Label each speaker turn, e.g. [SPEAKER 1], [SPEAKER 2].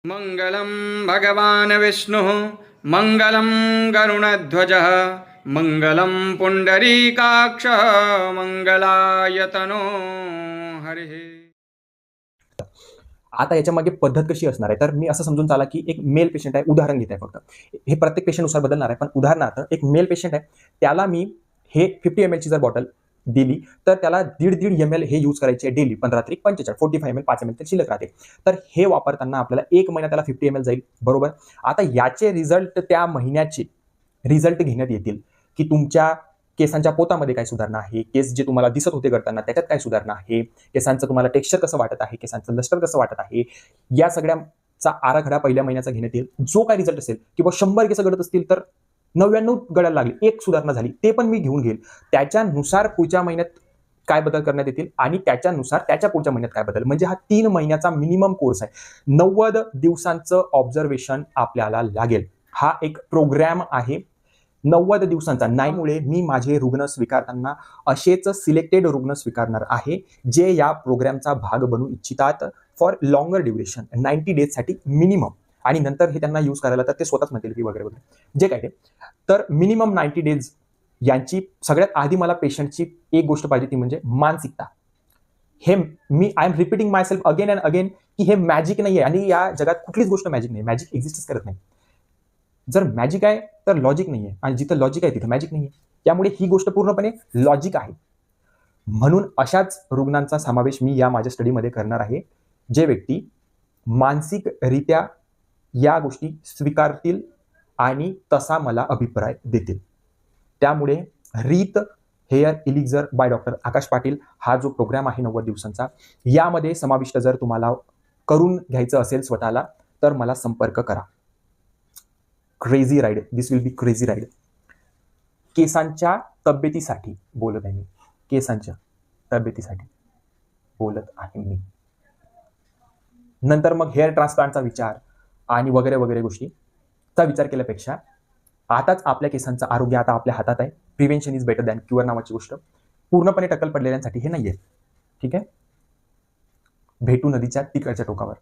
[SPEAKER 1] मंगलम भगवान विष्णु मंगलम गरुणध्वजः मंगलम पुंडरीकाक्ष मंगलायतनो हरिः.
[SPEAKER 2] आता याच्यामागे पद्धत कशी असणार आहे, तर मी असं समजून चाला की एक मेल पेशंट आहे, उदाहरण घेत आहे फक्त. हे प्रत्येक पेशंटनुसार बदलणार आहे, पण उदाहरणार्थ एक मेल पेशंट आहे, त्याला मी हे 50 ml ची जर बॉटल दिली तर त्याला 1.5 ml हे यूज करायचे डेली, 15 तरी 45, 45 ml 5 ml तर शिल्लक राहते. तर हे वापरताना आपल्याला 1 महिना त्याला 50 ml जाईल, बरोबर. आता याचे रिझल्ट त्या महिन्याचे रिझल्ट घेण्यात येतील की तुमच्या केसांच्या पोतामध्ये काय सुधारणा आहे, केस जे तुम्हाला दिसत होते करताना त्याच्यात काय सुधारणा आहे, केसांचं तुम्हाला टेक्स्चर कसं वाटत आहे, केसांचं लस्टर कसं वाटत आहे, या सगळ्याचा आराखडा पहिल्या महिन्याचा घेण्यात येईल. जो काय रिझल्ट असेल किंवा 100 केस गळत असतील तर 99 गळायला लागले, एक सुधारणा झाली, ते पण मी घेऊन घेईल. त्याच्यानुसार पुढच्या महिन्यात काय बदल करण्यात येतील आणि त्याच्यानुसार त्याच्या पुढच्या महिन्यात काय बदल, म्हणजे हा 3 महिन्याचा मिनिमम कोर्स आहे. 90 दिवसांचं ऑब्झर्वेशन आपल्याला लागेल. हा एक प्रोग्राम आहे 90 दिवसांचा. नाहीमुळे मी माझे रुग्ण स्वीकारताना असेच सिलेक्टेड रुग्ण स्वीकारणार आहे जे या प्रोग्रामचा भाग बनू इच्छितात फॉर लॉंगर ड्युरेशन 90 डेजसाठी मिनिमम. आणि नंतर हे त्यांना यूज करायला तर ते स्वतःच म्हणतील की वगैरे वगैरे जे काय ते. तर मिनिमम 90 डेज यांची सगळ्यात आधी मला पेशंटची एक गोष्ट पाहिजे ती म्हणजे मानसिकता. हे मी I am repeating myself again and again की हे मॅजिक नाही आहे आणि या जगात कुठलीच गोष्ट मॅजिक नाही. मॅजिक एक्झिस्टच करत नाही. जर मॅजिक आहे तर लॉजिक नाही आहे आणि जिथं लॉजिक आहे तिथं मॅजिक नाही आहे. त्यामुळे ही गोष्ट पूर्णपणे लॉजिक आहे. म्हणून अशाच रुग्णांचा समावेश मी या माझ्या स्टडीमध्ये करणार आहे जे व्यक्ती मानसिकरित्या या गोष्टी स्वीकारतील आणि तसा मला अभिप्राय देतील. त्यामुळे रीत हेअर इलिक्झर बाय डॉक्टर आकाश पाटील हा जो प्रोग्राम आहे 90 दिवसांचा, यामध्ये समाविष्ट जर तुम्हाला करून घ्यायचं असेल स्वतःला तर मला संपर्क करा. Crazy ride, this will be crazy ride. केसांच्या तब्येतीसाठी बोलत आहे मी, केसांच्या तब्येतीसाठी बोलत आहे मी. नंतर मग हेअर ट्रान्सप्लांटचा विचार आणि वगैरे वगैरे गोष्टीचा विचार केल्यापेक्षा आताच आपल्या केसांचं आरोग्य आता आपल्या हातात आहे. Prevention is better than cure नावाची गोष्ट पूर्णपणे टक्कल पडलेल्यांसाठी हे नाहीये. ठीक आहे. भेटू नदीच्या तिकडच्या टोकावर.